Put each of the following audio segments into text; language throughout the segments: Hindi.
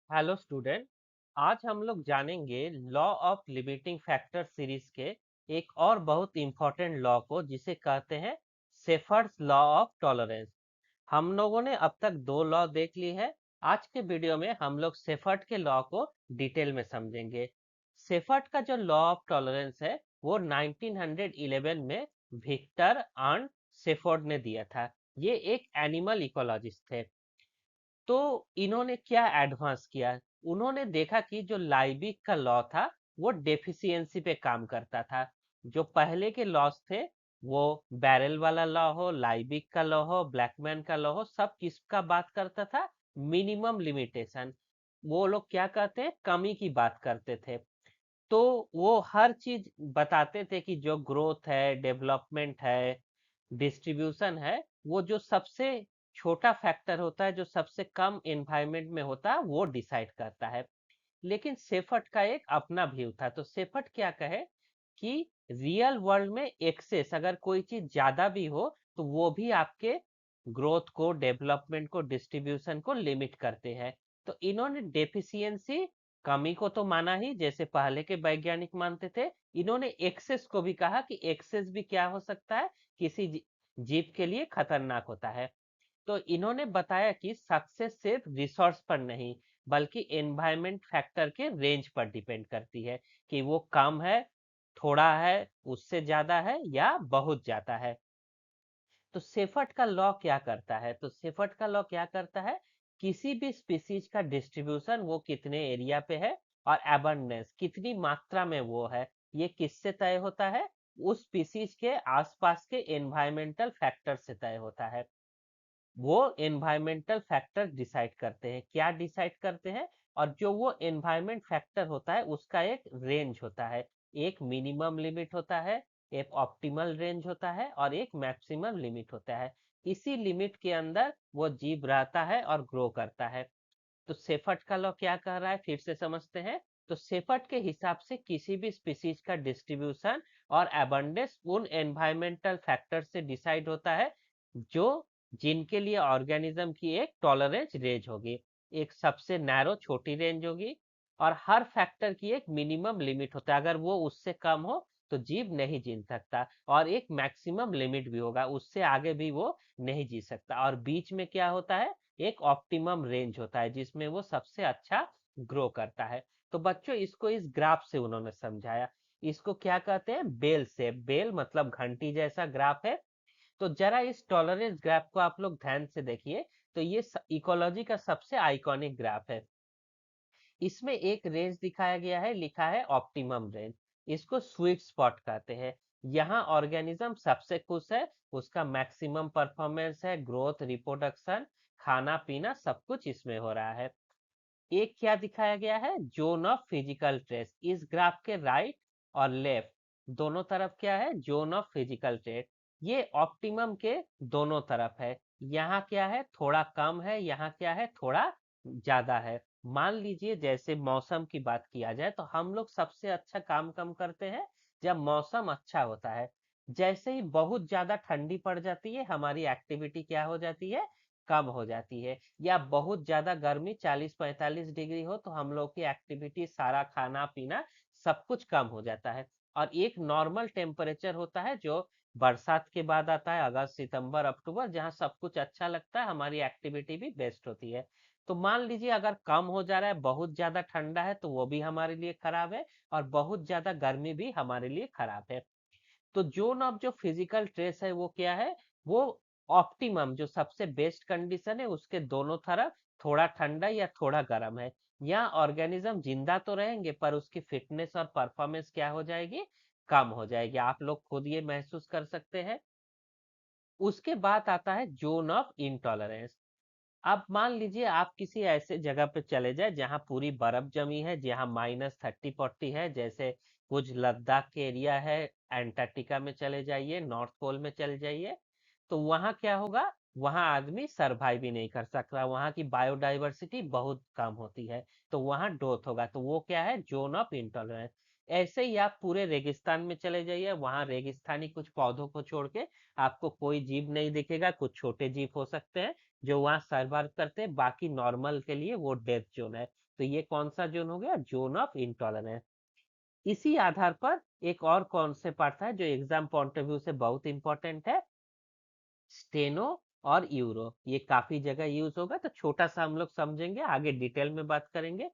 Hello student. आज हम लोग जानेंगे law of limiting factor series के एक और बहुत इंपॉर्टेंट लॉ को जिसे कहते हैं शेफर्ड्स लॉ ऑफ टॉलरेंस। हम लोगों ने अब तक दो लॉ देख ली है। आज के वीडियो में हम लोग शेफर्ड के लॉ को डिटेल में समझेंगे। शेफर्ड का जो लॉ ऑफ टॉलरेंस है वो 1911 में विक्टर आर्न शेफर्ड ने दिया था। ये एक एनिमल इकोलॉजिस्ट थे। तो इन्होंने क्या एडवांस किया, उन्होंने देखा कि जो लाइबिक का लॉ था वो डेफिशिएंसी पे काम करता था। जो पहले के लॉस थे वो बैरल वाला लॉ हो, लाइबिक का लॉ हो, ब्लैकमैन का लॉ हो, सब किसका बात करता था? Minimum limitation. वो लोग क्या कहते हैं, कमी की बात करते थे। तो वो हर चीज बताते थे कि जो ग्रोथ है, डेवलपमेंट है, डिस्ट्रीब्यूशन है, वो जो सबसे छोटा फैक्टर होता है, जो सबसे कम एनवायरमेंट में होता है, वो डिसाइड करता है। लेकिन सेफर्ट का एक अपना व्यू था। तो सेफर्ट क्या कहे कि रियल वर्ल्ड में एक्सेस अगर कोई चीज ज्यादा भी हो तो वो भी आपके ग्रोथ को, डेवलपमेंट को, डिस्ट्रीब्यूशन को लिमिट करते हैं। तो इन्होंने डेफिशिएंसी, कमी को तो माना ही जैसे पहले के वैज्ञानिक मानते थे। इन्होंने एक्सेस को भी कहा कि एक्सेस भी क्या हो सकता है, किसी जीव के लिए खतरनाक होता है। तो इन्होंने बताया कि सक्सेस सिर्फ रिसोर्स पर नहीं बल्कि एनवायरमेंट फैक्टर के रेंज पर डिपेंड करती है, कि वो कम है, थोड़ा है, उससे ज्यादा है या बहुत ज्यादा है। तो सेफर्ट का लॉ क्या करता है? तो सेफर्ट का लॉ क्या करता है, किसी भी स्पीसीज का डिस्ट्रीब्यूशन वो कितने एरिया पे है और एबंडेंस कितनी मात्रा में वो है, ये किससे तय होता है? उस स्पीसीज के आसपास के एनवायरमेंटल फैक्टर से तय होता है। वो एनवायरमेंटल फैक्टर डिसाइड करते हैं। क्या डिसाइड करते हैं? और जो वो एनवायरमेंट फैक्टर होता है उसका एक रेंज होता है। एक मिनिमम लिमिट होता है, एक ऑप्टिमल रेंज होता है और एक मैक्सिमम लिमिट होता है। इसी लिमिट के अंदर वो जीव रहता है और ग्रो करता है। तो सेफर्ट का लॉ क्या कह रहा है, फिर से समझते हैं। तो सेफर्ट के हिसाब से किसी भी स्पीसीज का डिस्ट्रीब्यूशन और एबंडेंस उन एनवायरमेंटल फैक्टर से डिसाइड होता है जो जिनके लिए ऑर्गेनिज्म की एक टॉलरेंस रेंज होगी। एक सबसे नैरो छोटी रेंज होगी और हर फैक्टर की एक मिनिमम लिमिट होता है। अगर वो उससे कम हो तो जीव नहीं जी सकता, और एक मैक्सिमम लिमिट भी होगा, उससे आगे भी वो नहीं जी सकता। और बीच में क्या होता है, एक ऑप्टिमम रेंज होता है जिसमें वो सबसे अच्छा ग्रो करता है। तो बच्चों इसको इस ग्राफ से उन्होंने समझाया। इसको क्या कहते हैं? Bell shape. बेल मतलब घंटी जैसा ग्राफ है। तो जरा इस टॉलरेंस ग्राफ को आप लोग ध्यान से देखिए। तो ये इकोलॉजी का सबसे आइकॉनिक ग्राफ है। इसमें एक रेंज दिखाया गया है, लिखा है ऑप्टिमम रेंज। इसको स्वीट स्पॉट कहते हैं। यहाँ ऑर्गेनिज्म सबसे खुश है, उसका मैक्सिमम परफॉर्मेंस है, ग्रोथ, रिप्रोडक्शन, खाना पीना सब कुछ इसमें हो रहा है। एक क्या दिखाया गया है, जोन ऑफ फिजिकल ट्रेस। इस ग्राफ के राइट और लेफ्ट दोनों तरफ क्या है, जोन ऑफ फिजिकल ट्रेस। ये ऑप्टिमम के दोनों तरफ है। यहाँ क्या है, थोड़ा कम है, यहाँ क्या है, थोड़ा ज्यादा है। मान लीजिए जैसे मौसम की बात किया जाए तो हम लोग सबसे अच्छा काम कम करते हैं जब मौसम अच्छा होता है। जैसे ही बहुत ज्यादा ठंडी पड़ जाती है हमारी एक्टिविटी क्या हो जाती है, कम हो जाती है। या बहुत ज्यादा गर्मी 40-45 डिग्री हो तो हम लोग की एक्टिविटी, सारा खाना पीना सब कुछ कम हो जाता है। और एक नॉर्मल टेम्परेचर होता है जो बरसात के बाद आता है, अगस्त सितंबर अक्टूबर, जहाँ सब कुछ अच्छा लगता है, हमारी एक्टिविटी भी बेस्ट होती है। तो मान लीजिए अगर कम हो जा रहा है, बहुत ज्यादा ठंडा है तो वो भी हमारे लिए खराब है, और बहुत ज्यादा गर्मी भी हमारे लिए खराब है। तो जोन ऑफ जो फिजिकल ट्रेस है वो क्या है, वो ऑप्टिमम जो सबसे बेस्ट कंडीशन है उसके दोनों तरफ थोड़ा ठंडा या थोड़ा गर्म है। यहाँ ऑर्गेनिज्म जिंदा तो रहेंगे पर उसकी फिटनेस और परफॉर्मेंस क्या हो जाएगी, कम हो जाएगी। आप लोग खुद ये महसूस कर सकते हैं। उसके बाद आता है जोन ऑफ इंटॉलरेंस। अब मान लीजिए आप किसी ऐसे जगह पे चले जाए जहां पूरी बर्फ जमी है, जहां -30-40 है, जैसे कुछ लद्दाख के एरिया है, एंटार्क्टिका में चले जाइए, नॉर्थ पोल में चले जाइए। तो वहां क्या होगा, वहां आदमी सरवाइव भी नहीं कर सकता, वहां की बायोडाइवर्सिटी बहुत कम होती है। तो वहां डोथ होगा, तो वो क्या है, जोन ऑफ इंटॉलरेंस। ऐसे ही आप पूरे रेगिस्तान में चले जाइए, वहां रेगिस्तानी कुछ पौधों को छोड़ के आपको कोई जीव नहीं दिखेगा, कुछ छोटे जीव हो सकते हैं, जो वहां सर्वाइव करते हैं, बाकी नॉर्मल के लिए वो डेथ जोन है। तो ये कौन सा जोन हो गया? Zone of intolerance. इसी आधार पर एक और कॉन्सेप्ट आता है जो एग्जाम पॉइंट ऑफ व्यू से बहुत इंपॉर्टेंट है, स्टेनो और यूरो। ये काफी जगह यूज होगा, तो छोटा सा हम लोग समझेंगे, आगे डिटेल में बात करेंगे।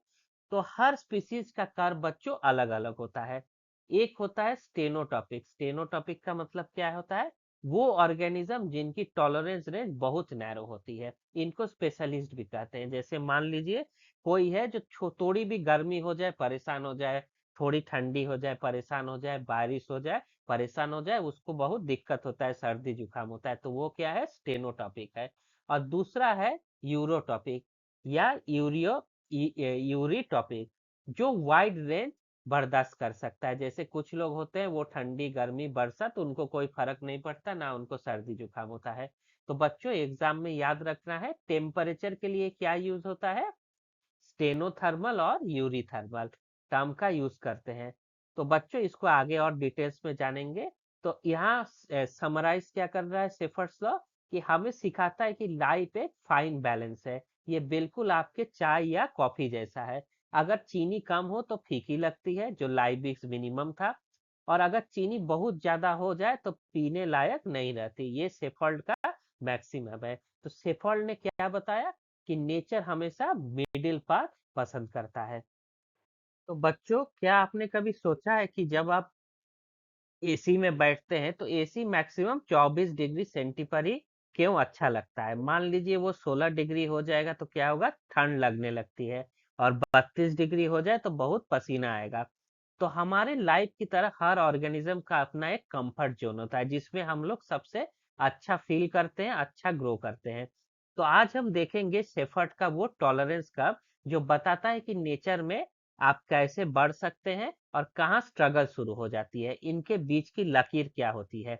तो हर स्पीसीज का कार्य बच्चों अलग अलग होता है। एक होता है स्टेनोटॉपिक। स्टेनोटॉपिक का मतलब क्या होता है? वो ऑर्गेनिज्म जिनकी टॉलरेंस रेंज बहुत नैरो होती है, इनको स्पेशलिस्ट भी कहते हैं। जैसे मान लीजिए कोई है जो थोड़ी भी गर्मी हो जाए परेशान हो जाए, थोड़ी ठंडी हो जाए परेशान हो जाए, बारिश हो जाए परेशान हो जाए, उसको बहुत दिक्कत होता है, सर्दी जुकाम होता है, तो वो क्या है? स्टेनोटॉपिक है। और दूसरा है यूरोटॉपिक या यूरी टॉपिक, जो वाइड रेंज बर्दाश्त कर सकता है। जैसे कुछ लोग होते हैं वो ठंडी गर्मी बरसात तो उनको कोई फर्क नहीं पड़ता, ना उनको सर्दी जुकाम होता है। तो बच्चों एग्जाम में याद रखना है टेम्परेचर के लिए क्या यूज होता है, स्टेनोथर्मल और यूरी थर्मल टर्म का यूज करते हैं। तो बच्चों इसको आगे और डिटेल्स में जानेंगे। तो यहाँ समराइज क्या कर रहा है शेफर्ड्स लॉ, कि हमें सिखाता है कि लाइफ एक फाइन बैलेंस है। ये बिल्कुल आपके चाय या कॉफी जैसा है। अगर चीनी कम हो तो फीकी लगती है, जो लाइबिक्स मिनिमम था, और अगर चीनी बहुत ज्यादा हो जाए तो पीने लायक नहीं रहती। ये शेफर्ड का मैक्सिमम है। तो शेफर्ड ने क्या बताया कि नेचर हमेशा मिडिल पाथ पसंद करता है। तो बच्चों क्या आपने कभी सोचा है कि जब आप एसी में बैठते हैं तो एसी मैक्सिमम 24 डिग्री सेंटी पर ही क्यों अच्छा लगता है? मान लीजिए वो 16 डिग्री हो जाएगा तो क्या होगा? ठंड लगने लगती है। और 32 डिग्री हो जाए तो बहुत पसीना आएगा। तो हमारे लाइफ की तरह हर ऑर्गेनिज्म का अपना एक कंफर्ट जोन होता है, जिसमें हम लोग सबसे अच्छा फील करते हैं, अच्छा ग्रो करते हैं। तो आज हम देखेंगे शेफर्ड का वो टॉलरेंस कर्व जो बताता है कि नेचर में आप कैसे बढ़ सकते हैं और कहाँ स्ट्रगल शुरू हो जाती है, इनके बीच की लकीर क्या होती है।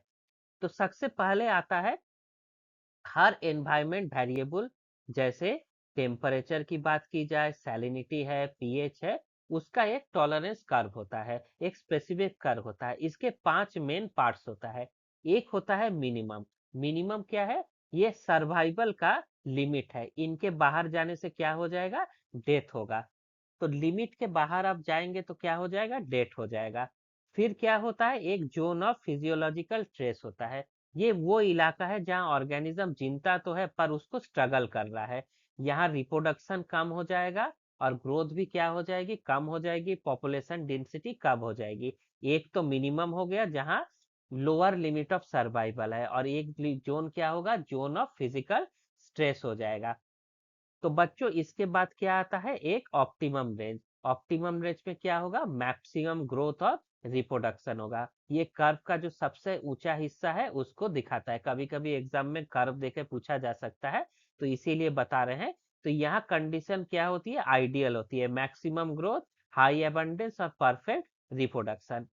तो सबसे पहले आता है हर एनवायरमेंट वेरिएबल। जैसे टेम्परेचर की बात की जाए, सैलिनिटी है, पीएच है, उसका एक टॉलरेंस कर्व होता है, एक स्पेसिफिक कर्व होता है। इसके 5 मेन पार्ट्स होता है। एक होता है मिनिमम। मिनिमम क्या है? ये सर्वाइवल का लिमिट है, इनके बाहर जाने से क्या हो जाएगा? डेथ होगा। तो लिमिट के बाहर आप जाएंगे तो क्या हो जाएगा? डेथ हो जाएगा। फिर क्या होता है? एक जोन ऑफ फिजियोलॉजिकल ट्रेस होता है। ये वो इलाका है जहाँ ऑर्गेनिज्म जिंदा तो है पर उसको स्ट्रगल कर रहा है। यहाँ रिप्रोडक्शन कम हो जाएगा और ग्रोथ भी क्या हो जाएगी? कम हो जाएगी, पॉपुलेशन डेंसिटी कम हो जाएगी। एक तो मिनिमम हो गया जहाँ लोअर लिमिट ऑफ सर्वाइवल है, और एक जोन क्या होगा? जोन ऑफ फिजिकल स्ट्रेस हो जाएगा। तो बच्चों इसके बाद क्या आता है? एक ऑप्टिमम रेंज। ऑप्टिमम रेंज में क्या होगा? मैक्सिमम ग्रोथ और रिप्रोडक्शन होगा। ये कर्व का जो सबसे ऊंचा हिस्सा है उसको दिखाता है। कभी कभी एग्जाम में कर्व देके पूछा जा सकता है, तो इसीलिए बता रहे हैं। तो यहाँ कंडीशन क्या होती है? आइडियल होती है, मैक्सिमम ग्रोथ, हाई एबंडेंस और परफेक्ट रिप्रोडक्शन।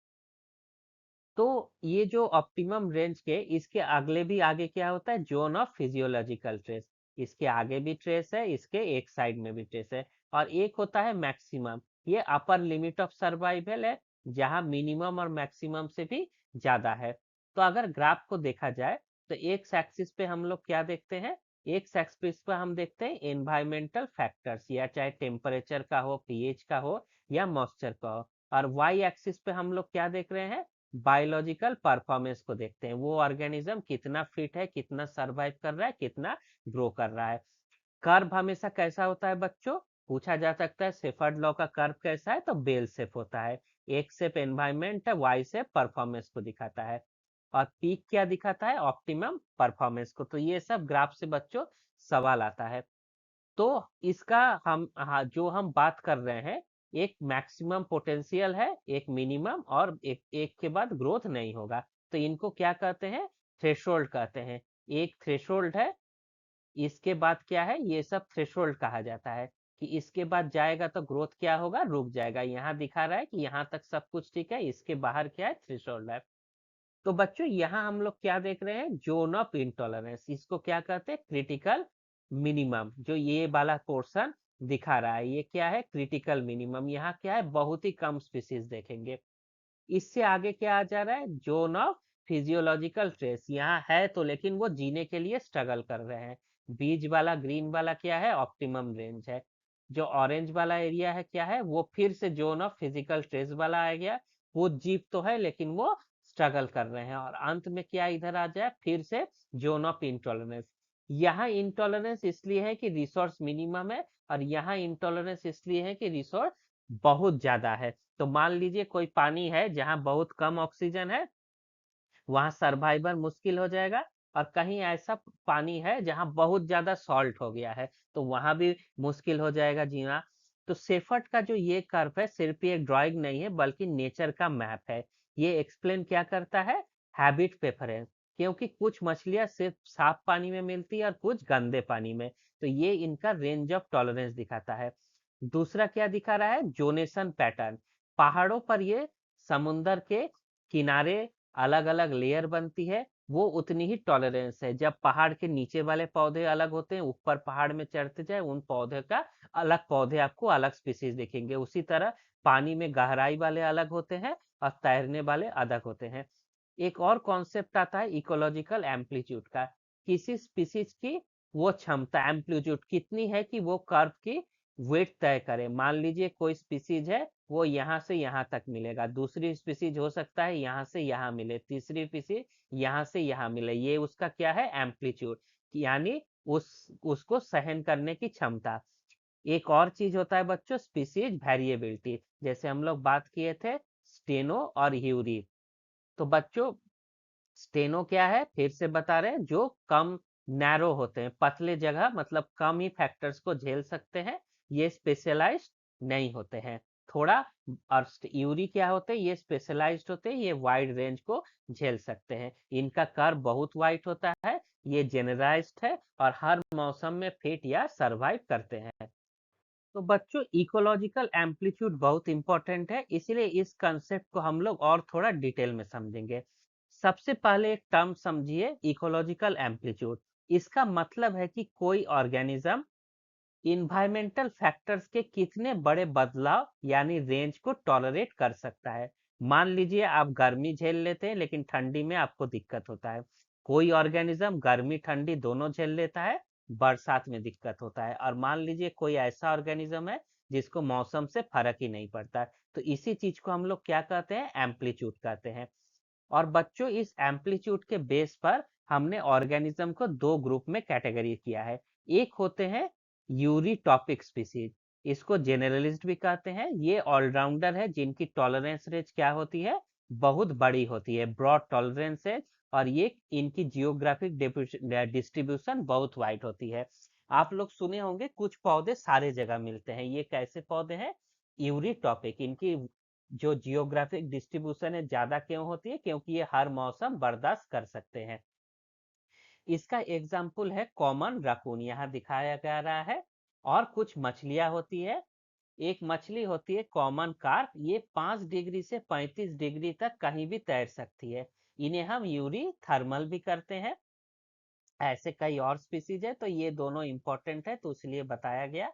तो ये जो ऑप्टिमम रेंज के इसके अगले भी आगे क्या होता है? Zone of physiological trace. इसके आगे भी ट्रेस है, इसके एक साइड में भी ट्रेस है। और एक होता है मैक्सिमम। ये अपर लिमिट ऑफ सर्वाइवल है, जहां मिनिमम और मैक्सिमम से भी ज्यादा है। तो अगर ग्राफ को देखा जाए तो एक एक्सिस पे हम लोग क्या देखते हैं? एक एक्सिस पे हम देखते हैं एनवायरमेंटल फैक्टर्स, या चाहे टेम्परेचर का हो, पीएच का हो, या मॉइस्चर का हो। और वाई एक्सिस पे हम लोग क्या देख रहे हैं? बायोलॉजिकल परफॉर्मेंस को देखते हैं, वो ऑर्गेनिज्म कितना फिट है, कितना सरवाइव कर रहा है, कितना ग्रो कर रहा है। कर्व हमेशा कैसा होता है बच्चों? पूछा जा सकता है शेफर्ड लॉ का कर्व कैसा है, तो बेल शेप होता है। एक शेप एनवायरमेंट है, वाई शेप परफॉर्मेंस को दिखाता है, और पीक क्या दिखाता है? ऑप्टिमम परफॉर्मेंस को। तो ये सब ग्राफ से बच्चों सवाल आता है। तो इसका हम जो हम बात कर रहे हैं, एक मैक्सिमम पोटेंशियल है, एक मिनिमम, और एक एक के बाद ग्रोथ नहीं होगा। तो इनको क्या कहते हैं? थ्रेशोल्ड कहते हैं। एक थ्रेशोल्ड है, इसके बाद क्या है? ये सब थ्रेशोल्ड कहा जाता है, कि इसके बाद जाएगा तो ग्रोथ क्या होगा? रुक जाएगा। यहाँ दिखा रहा है कि यहाँ तक सब कुछ ठीक है, इसके बाहर क्या है? थ्रेशोल्ड है। तो बच्चों यहाँ हम लोग क्या देख रहे हैं? Zone of intolerance. इसको क्या कहते हैं? Critical minimum. जो ये वाला पोर्शन दिखा रहा है, ये क्या है? Critical minimum. यहाँ क्या है? बहुत ही कम स्पीसीज देखेंगे। इससे आगे क्या आ जा रहा है? Zone of physiological stress. यहाँ है तो लेकिन वो जीने के लिए स्ट्रगल कर रहे हैं। बीज वाला ग्रीन वाला क्या है, ऑप्टिमम रेंज है। जो ऑरेंज वाला एरिया है क्या है, वो फिर से जोन ऑफ फिजिकल स्ट्रेस वाला आ गया। वो जीव तो है लेकिन वो स्ट्रगल कर रहे हैं। और अंत में क्या इधर आ जाए, फिर से जोन ऑफ इंटॉलरेंस। यहाँ इंटॉलरेंस इसलिए है कि रिसोर्स मिनिमम है, और यहाँ इंटॉलरेंस इसलिए है कि रिसोर्स बहुत ज्यादा है। तो मान लीजिए कोई पानी है जहाँ बहुत कम ऑक्सीजन है, वहां सर्वाइवल मुश्किल हो जाएगा। और कहीं ऐसा पानी है जहां बहुत ज्यादा सॉल्ट हो गया है, तो वहां भी मुश्किल हो जाएगा जीना। तो सेफर्ट का जो ये कर्व है सिर्फ ये ड्राइंग नहीं है बल्कि नेचर का मैप है। ये एक्सप्लेन क्या करता है, हैबिट प्रेफरेंस। क्योंकि कुछ मछलियां सिर्फ साफ पानी में मिलती है और कुछ गंदे पानी में, तो ये इनका रेंज ऑफ टॉलरेंस दिखाता है। दूसरा क्या दिखा रहा है, जोनेशन पैटर्न। पहाड़ों पर ये समुंदर के किनारे अलग अलग लेयर बनती है, वो उतनी ही टॉलरेंस है। जब पहाड़ के नीचे वाले पौधे अलग होते हैं, ऊपर पहाड़ में चढ़ते जाए उन पौधे का अलग पौधे आपको अलग स्पीसीज दिखेंगे। उसी तरह पानी में गहराई वाले अलग होते हैं और तैरने वाले अलग होते हैं। एक और कॉन्सेप्ट आता है इकोलॉजिकल एम्पलीट्यूड का। किसी स्पीसीज की वो क्षमता, एम्पलीट्यूड कितनी है कि वो कर्व की वेट तय करे। मान लीजिए कोई स्पीसीज है, वो यहाँ से यहाँ तक मिलेगा। दूसरी स्पीसीज हो सकता है यहाँ से यहाँ मिले, तीसरी स्पीसीज यहाँ से यहाँ मिले। ये उसका क्या है, एम्पलीट्यूड, यानी उसको सहन करने की क्षमता। एक और चीज होता है बच्चों, स्पीसीज वेरिएबिलिटी। जैसे हम लोग बात किए थे स्टेनो और ह्यूरी। तो बच्चों स्टेनो क्या है, फिर से बता रहे हैं, जो कम नैरो होते हैं, पतले जगह मतलब कम ही फैक्टर्स को झेल सकते हैं। ये स्पेशलाइज्ड नहीं होते हैं थोड़ा। और यूरी क्या होते हैं, ये स्पेशलाइज्ड होते हैं, ये वाइड रेंज को झेल सकते हैं। इनका कर्व बहुत वाइड होता है, ये जेनरलाइज्ड है और हर मौसम में फिट या सरवाइव करते हैं। तो बच्चों इकोलॉजिकल एम्पलीट्यूड बहुत इंपॉर्टेंट है, इसलिए इस कंसेप्ट को हम लोग और थोड़ा डिटेल में समझेंगे। सबसे पहले एक टर्म समझिए, इकोलॉजिकल एम्पलीट्यूड। इसका मतलब है कि कोई ऑर्गेनिज्म इन्वायरमेंटल फैक्टर्स के कितने बड़े बदलाव यानी रेंज को टॉलरेट कर सकता है। मान लीजिए आप गर्मी झेल लेते हैं लेकिन ठंडी में आपको दिक्कत होता है। कोई ऑर्गेनिज्म गर्मी ठंडी दोनों झेल लेता है, बरसात में दिक्कत होता है। और मान लीजिए कोई ऐसा ऑर्गेनिज्म है जिसको मौसम से फर्क ही नहीं पड़ता, तो इसी चीज को हम लोग क्या कहते हैं, एम्पलीट्यूड कहते हैं। और बच्चों इस एम्पलीट्यूड के बेस पर हमने ऑर्गेनिज्म को दो ग्रुप में कैटेगरी किया है। एक होते हैं यूरीटॉपिक स्पीसीज, इसको जेनरलिस्ट भी कहते हैं। ये ऑलराउंडर है जिनकी टॉलरेंस रेंज क्या होती है, बहुत बड़ी होती है, ब्रॉड टॉलरेंस है। और ये इनकी जियोग्राफिक डिस्ट्रीब्यूशन बहुत वाइड होती है। आप लोग सुने होंगे कुछ पौधे सारे जगह मिलते हैं, ये कैसे पौधे हैं, यूरीटॉपिक। इनकी जो जियोग्राफिक डिस्ट्रीब्यूशन है ज्यादा क्यों होती है, क्योंकि ये हर मौसम बर्दाश्त कर सकते हैं। इसका एग्जाम्पल है कॉमन रकून, यहाँ दिखाया जा रहा है। और कुछ मछलियां होती है। एक मछली होती है कॉमन कार्प, ये 5 डिग्री से 35 डिग्री तक कहीं भी तैर सकती है। इन्हें हम यूरी थर्मल भी करते हैं। ऐसे कई और स्पीसीज है, तो ये दोनों इंपॉर्टेंट है तो इसलिए बताया गया।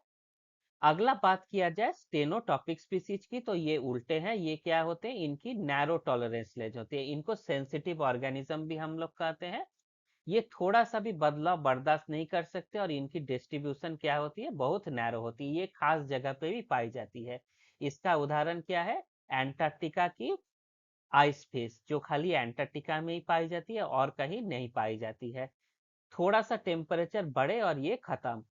अगला बात किया जाए स्टेनोटॉपिक स्पीसीज की, तो ये उल्टे हैं। ये क्या होते हैं, इनकी नैरो टॉलरेंस रेंज होती है, इनको सेंसिटिव ऑर्गेनिज्म भी हम लोग कहते हैं। ये थोड़ा सा भी बदलाव बर्दाश्त नहीं कर सकते और इनकी डिस्ट्रीब्यूशन क्या होती है, बहुत नैरो होती है। ये खास जगह पे भी पाई जाती है। इसका उदाहरण क्या है, एंटार्क्टिका की आइस फिश, जो खाली एंटार्क्टिका में ही पाई जाती है और कहीं नहीं पाई जाती है। थोड़ा सा टेम्परेचर बढ़े और ये खत्म।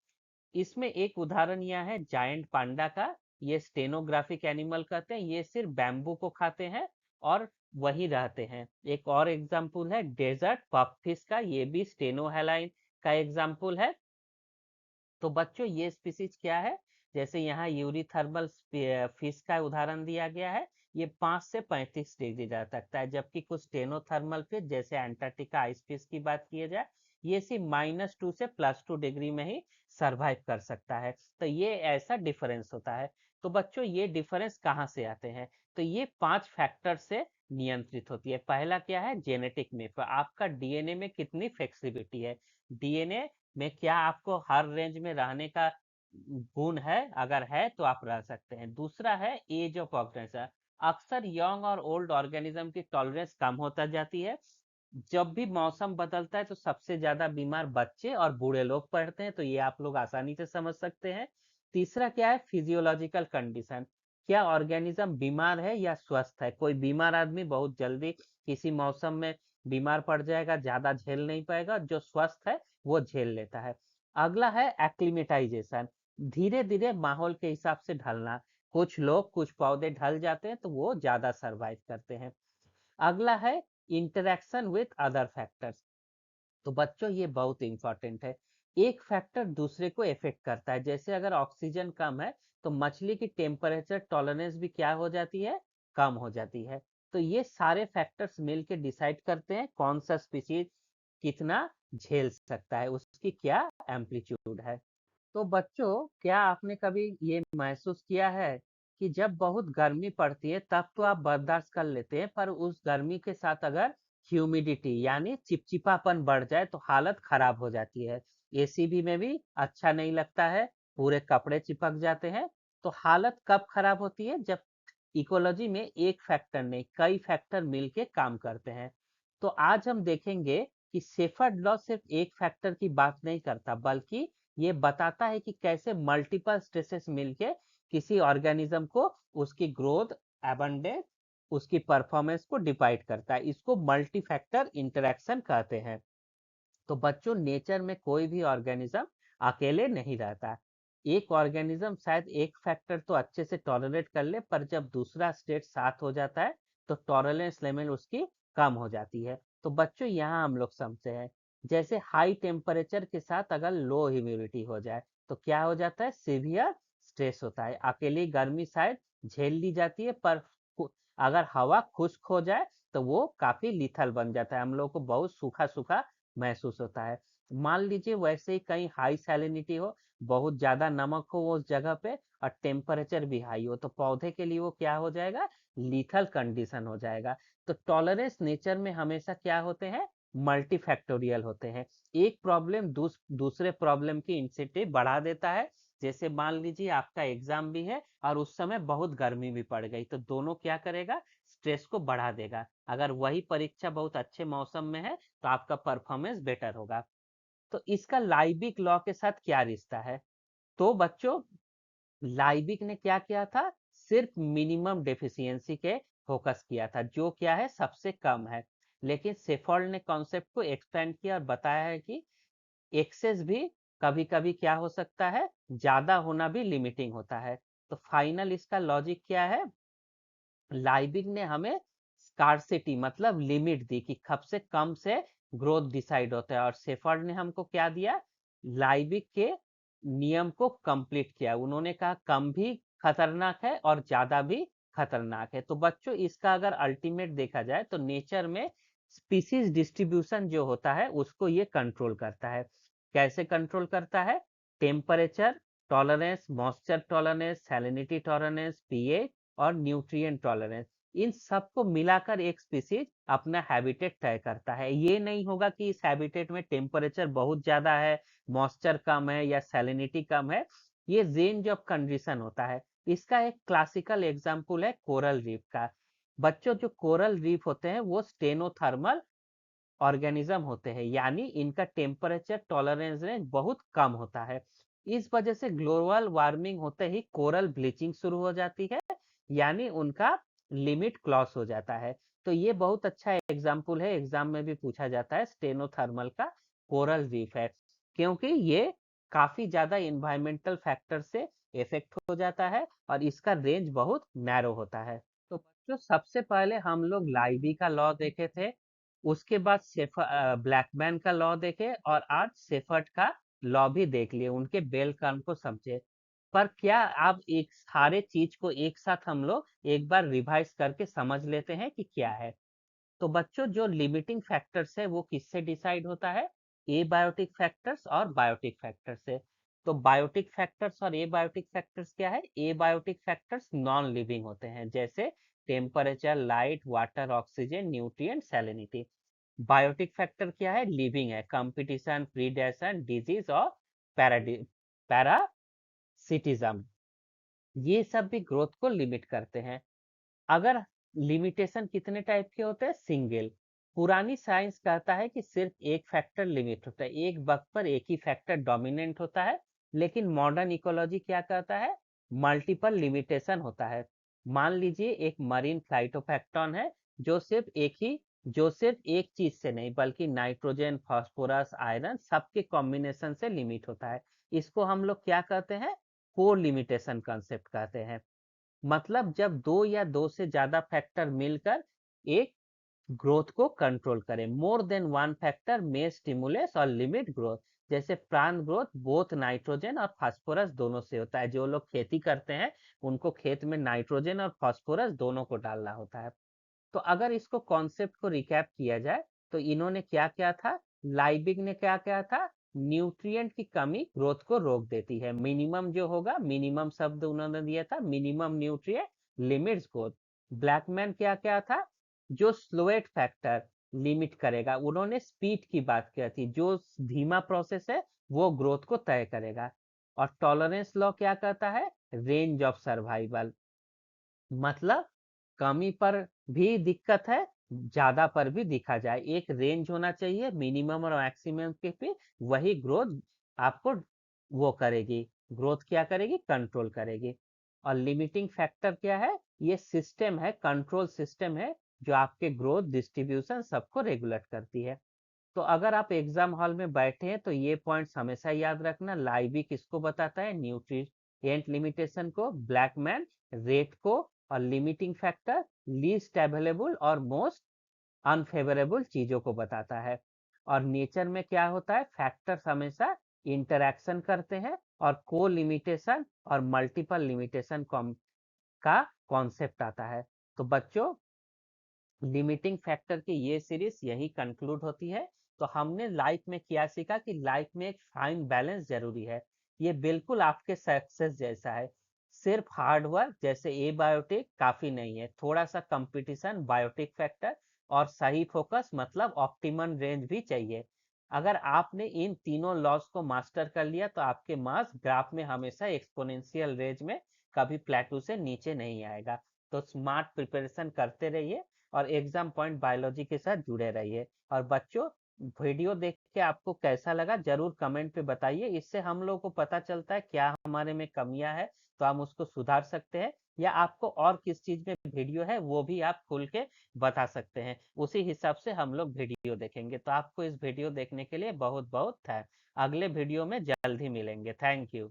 इसमें एक उदाहरण यह है जायंट पांडा का। ये स्टेनोग्राफिक एनिमल कहते हैं, ये सिर्फ बैम्बू को खाते हैं और वही रहते हैं। एक और एग्जाम्पल है डेजर्ट पफिश का, ये भी स्टेनोहेलाइन का एग्जाम्पल है। तो बच्चों ये स्पीसीज क्या है, जैसे यहाँ यूरीथर्मल फिश का उदाहरण दिया गया है, ये 5 से 35 डिग्री रह सकता है। जबकि कुछ स्टेनोथर्मल फिश जैसे एंटार्क्टिका आइस फिश की बात की जाए, ये सिर्फ -2 से +2 डिग्री में ही सरवाइव कर सकता है। तो ये ऐसा डिफरेंस होता है। तो बच्चों ये डिफरेंस कहाँ से आते हैं, तो ये 5 फैक्टर से नियंत्रित होती है। पहला क्या है, जेनेटिक में आपका डीएनए में कितनी फ्लेक्सिबिलिटी है, डीएनए में क्या आपको हर रेंज में रहने का गुण है, अगर है तो आप रह सकते हैं। दूसरा है एज ऑफ ऑर्गेनिज्म। अक्सर यंग और ओल्ड ऑर्गेनिज्म की टॉलरेंस कम होता जाती है, जब भी मौसम बदलता है तो सबसे ज्यादा बीमार बच्चे और बूढ़े लोग पड़ते हैं, तो ये आप लोग आसानी से समझ सकते हैं। तीसरा क्या है, फिजियोलॉजिकल कंडीशन, क्या ऑर्गेनिज्म बीमार है या स्वस्थ है। कोई बीमार आदमी बहुत जल्दी किसी मौसम में बीमार पड़ जाएगा, ज्यादा झेल नहीं पाएगा, जो स्वस्थ है वो झेल लेता है। अगला है एक्लिमेटाइजेशन, धीरे धीरे माहौल के हिसाब से ढलना। कुछ लोग, कुछ पौधे ढल जाते हैं तो वो ज्यादा सरवाइव करते हैं। अगला है इंटरेक्शन विथ अदर फैक्टर्स। तो बच्चों ये बहुत इंपॉर्टेंट है। एक फैक्टर दूसरे को इफेक्ट करता है, जैसे अगर ऑक्सीजन कम है तो मछली की टेम्परेचर टॉलरेंस भी क्या हो जाती है, कम हो जाती है। तो ये सारे फैक्टर्स मिलके डिसाइड करते हैं कौन सा स्पीशीज कितना झेल सकता है, उसकी क्या एम्पलीट्यूड है। तो बच्चों, क्या आपने कभी ये महसूस किया है कि जब बहुत गर्मी पड़ती है तब तो आप बर्दाश्त कर लेते हैं, पर उस गर्मी के साथ अगर ह्यूमिडिटी यानी चिपचिपापन बढ़ जाए तो हालत खराब हो जाती है। एसी भी में भी अच्छा नहीं लगता है, पूरे कपड़े चिपक जाते हैं। तो हालत कब खराब होती है, जब इकोलॉजी में एक फैक्टर नहीं कई फैक्टर मिलके काम करते हैं। तो आज हम देखेंगे कि शेफर्ड लॉ सिर्फ एक फैक्टर की बात नहीं करता, बल्कि ये बताता है कि कैसे मल्टीपल स्ट्रेसेस मिलके किसी ऑर्गेनिज्म को उसकी ग्रोथ, एबंडेंस, उसकी परफॉर्मेंस को डिसाइड करता है। इसको मल्टी फैक्टर इंटरेक्शन कहते हैं। तो बच्चों, नेचर में कोई भी ऑर्गेनिज्म अकेले नहीं रहता। एक ऑर्गेनिज्म शायद एक फैक्टर तो अच्छे से टॉलरेट कर ले, पर जब दूसरा स्टेट साथ हो जाता है तो टॉलरेंस लेवल उसकी कम हो जाती है। तो बच्चों, यहाँ हम लोग समझते हैं, जैसे हाई टेम्परेचर के साथ अगर लो ह्यूमिडिटी हो जाए तो क्या हो जाता है, सीवियर स्ट्रेस होता है। अकेली गर्मी शायद झेल ली जाती है, पर अगर हवा खुश्क हो जाए तो वो काफी लिथल बन जाता है, हम लोग को बहुत सूखा सूखा महसूस होता है। मान लीजिए वैसे ही कहीं हाई सैलिनिटी हो, बहुत ज्यादा नमक हो उस जगह पे, और टेम्परेचर भी हाई हो, तो पौधे के लिए वो क्या हो जाएगा, लीथल कंडीशन हो जाएगा। तो टॉलरेंस नेचर में हमेशा क्या होते हैं, मल्टीफैक्टोरियल होते हैं। एक प्रॉब्लम दूसरे प्रॉब्लम की इंटेंसिटी बढ़ा देता है। जैसे मान लीजिए आपका एग्जाम भी है और उस समय बहुत गर्मी भी पड़ गई, तो दोनों क्या करेगा, स्ट्रेस को बढ़ा देगा। अगर वही परीक्षा बहुत अच्छे मौसम में है तो आपका परफॉर्मेंस बेटर होगा। तो इसका लाइबिक लॉ के साथ क्या रिश्ता है। तो बच्चों, लाइबिक ने क्या किया था, सिर्फ मिनिमम डेफिशिएंसी के फोकस किया था, जो क्या है सबसे कम है। लेकिन सेफर्ड ने कॉन्सेप्ट को एक्सपेंड किया और बताया है कि एक्सेस भी कभी कभी क्या हो सकता है, ज्यादा होना भी लिमिटिंग होता है। तो फाइनल इसका लॉजिक क्या है, लाइबिग ने हमें स्कार्सिटी मतलब लिमिट दी कि कम से कम से ग्रोथ डिसाइड होता है, और शेफर्ड ने हमको क्या दिया, लाइबिग के नियम को कंप्लीट किया। उन्होंने कहा कम भी खतरनाक है और ज्यादा भी खतरनाक है। तो बच्चों, इसका अगर अल्टीमेट देखा जाए तो नेचर में स्पीसीज डिस्ट्रीब्यूशन जो होता है उसको ये कंट्रोल करता है। कैसे कंट्रोल करता है, temperature tolerance, moisture tolerance, salinity tolerance, pH और न्यूट्रिएंट टॉलरेंस, इन सबको मिलाकर एक स्पीसीज अपना हैबिटेट तय करता है। ये नहीं होगा कि इस हैबिटेट में टेम्परेचर बहुत ज्यादा है, मॉइस्चर कम है या सैलिनिटी कम है। ये रेंज ऑफ कंडीशन होता है। इसका एक क्लासिकल एग्जांपल है कोरल रीफ का। बच्चों, जो कोरल रीफ होते हैं वो स्टेनोथर्मल ऑर्गेनिज्म होते हैं, यानी इनका टेम्परेचर टॉलरेंस रेंज बहुत कम होता है। इस वजह से ग्लोबल वार्मिंग होते ही कोरल ब्लीचिंग शुरू हो जाती है, यानी उनका लिमिट क्रॉस हो जाता है। तो ये बहुत अच्छा एग्जाम्पल है, एग्जाम में भी पूछा जाता है, स्टेनोथर्मल का कोरल रीफ है, क्योंकि ये काफी ज्यादा इन्वायरमेंटल फैक्टर से इफेक्ट हो जाता है और इसका रेंज बहुत नैरो होता है। तो बच्चों, सबसे पहले हम लोग लाइबी का लॉ देखे थे, उसके बाद ब्लैकमैन का लॉ देखे, और आज सेफर्ट का लॉ भी देख लिए, उनके बेल कर्व को समझे। पर क्या आप एक सारे चीज को एक साथ हम लोग एक बार रिवाइज करके समझ लेते हैं कि क्या है। तो बच्चों, जो लिमिटिंग फैक्टर्स है वो किससे डिसाइड होता है, एबायोटिक फैक्टर्स और बायोटिक फैक्टर्स से। तो बायोटिक फैक्टर्स और एबायोटिक फैक्टर्स क्या है, एबायोटिक फैक्टर्स नॉन लिविंग होते हैं, जैसे temperature, light, water, oxygen, nutrient, salinity. Biotic factor क्या है, लिविंग है, कंपटीशन, प्रीडेशन, डिजीज और पैरासिटिज्म, ये सब भी ग्रोथ को लिमिट करते हैं। अगर लिमिटेशन कितने टाइप के होते हैं, सिंगल, पुरानी साइंस कहता है कि सिर्फ एक फैक्टर लिमिट होता है, एक वक्त पर एक ही फैक्टर डोमिनेंट होता है। लेकिन मॉडर्न इकोलॉजी क्या कहता है? मल्टीपल लिमिटेशन होता है। मान लीजिए एक मरीन फ्लाइटोफैक्टॉन है जो सिर्फ एक चीज से नहीं बल्कि नाइट्रोजन, फास्फोरस, आयरन सबके कॉम्बिनेशन से लिमिट होता है। इसको हम लोग क्या कहते हैं? को लिमिटेशन कंसेप्ट कहते हैं। मतलब जब दो या दो से ज्यादा फैक्टर मिलकर एक ग्रोथ को कंट्रोल करें। मोर देन वन फैक्टर में स्टिमुलेट और लिमिट ग्रोथ। जैसे प्लांट ग्रोथ बोथ नाइट्रोजन और फास्फोरस दोनों से होता है। जो लोग खेती करते हैं उनको खेत में नाइट्रोजन और फास्फोरस दोनों को डालना होता है। तो अगर इसको कॉन्सेप्ट को रिकैप किया जाए तो इन्होंने क्या क्या था? लाइबिग ने क्या क्या था? न्यूट्रिएंट की कमी ग्रोथ को रोक देती है। मिनिमम जो होगा, मिनिमम शब्द उन्होंने दिया था, minimum nutrient limits growth. Blackman क्या क्या था? जो स्लोएट फैक्टर लिमिट करेगा। उन्होंने स्पीड की बात की थी, जो धीमा प्रोसेस है वो ग्रोथ को तय करेगा। और टॉलरेंस लॉ क्या कहता है? Range of survival. मतलब कमी पर भी दिक्कत है, ज्यादा पर भी दिखा जाए, एक रेंज होना चाहिए मिनिमम और मैक्सिमम के पे। वही ग्रोथ आपको वो करेगी, ग्रोथ क्या करेगी? कंट्रोल करेगी। और लिमिटिंग फैक्टर क्या है? ये सिस्टम है, कंट्रोल सिस्टम है, जो आपके ग्रोथ डिस्ट्रीब्यूशन सबको रेगुलेट करती है। तो अगर आप एग्जाम हॉल में बैठे हैं तो ये पॉइंट्स हमेशा याद रखना। लाइबी किसको बताता है? न्यूट्रिएंट लिमिटेशन को। ब्लैकमैन रेट को। और लिमिटिंग फैक्टर लीस्ट अवेलेबल और मोस्ट अनफेवरेबल चीजों को बताता है। और नेचर में क्या होता है? फैक्टर्स हमेशा इंटरैक्शन करते हैं। और को लिमिटेशन और मल्टीपल लिमिटेशन का कॉन्सेप्ट आता है। तो बच्चों, लिमिटिंग फैक्टर की ये सीरीज यही कंक्लूड होती है। तो हमने लाइफ में क्या सीखा कि लाइफ में एक फाइन बैलेंस जरूरी है। ये बिल्कुल आपके सक्सेस जैसा है। सिर्फ हार्ड वर्क जैसे ए बायोटिक काफी नहीं है, थोड़ा सा कंपटीशन, बायोटिक फैक्टर और सही फोकस मतलब ऑप्टिमम रेंज भी चाहिए। अगर आपने इन तीनों लॉस को मास्टर कर लिया तो आपके मार्क्स ग्राफ में हमेशा एक्सपोनेंशियल रेंज में, कभी प्लेटू से नीचे नहीं आएगा। तो स्मार्ट प्रिपरेशन करते रहिए और एग्जाम पॉइंट बायोलॉजी के साथ जुड़े रहिए। और बच्चों, वीडियो देख के आपको कैसा लगा जरूर कमेंट पे बताइए। इससे हम लोग को पता चलता है क्या हमारे में कमियां है, तो हम उसको सुधार सकते हैं। या आपको और किस चीज में वीडियो है वो भी आप खुल के बता सकते हैं, उसी हिसाब से हम लोग वीडियो देखेंगे। तो आपको इस वीडियो देखने के लिए बहुत बहुत थैंक। अगले वीडियो में जल्द ही मिलेंगे। Thank you.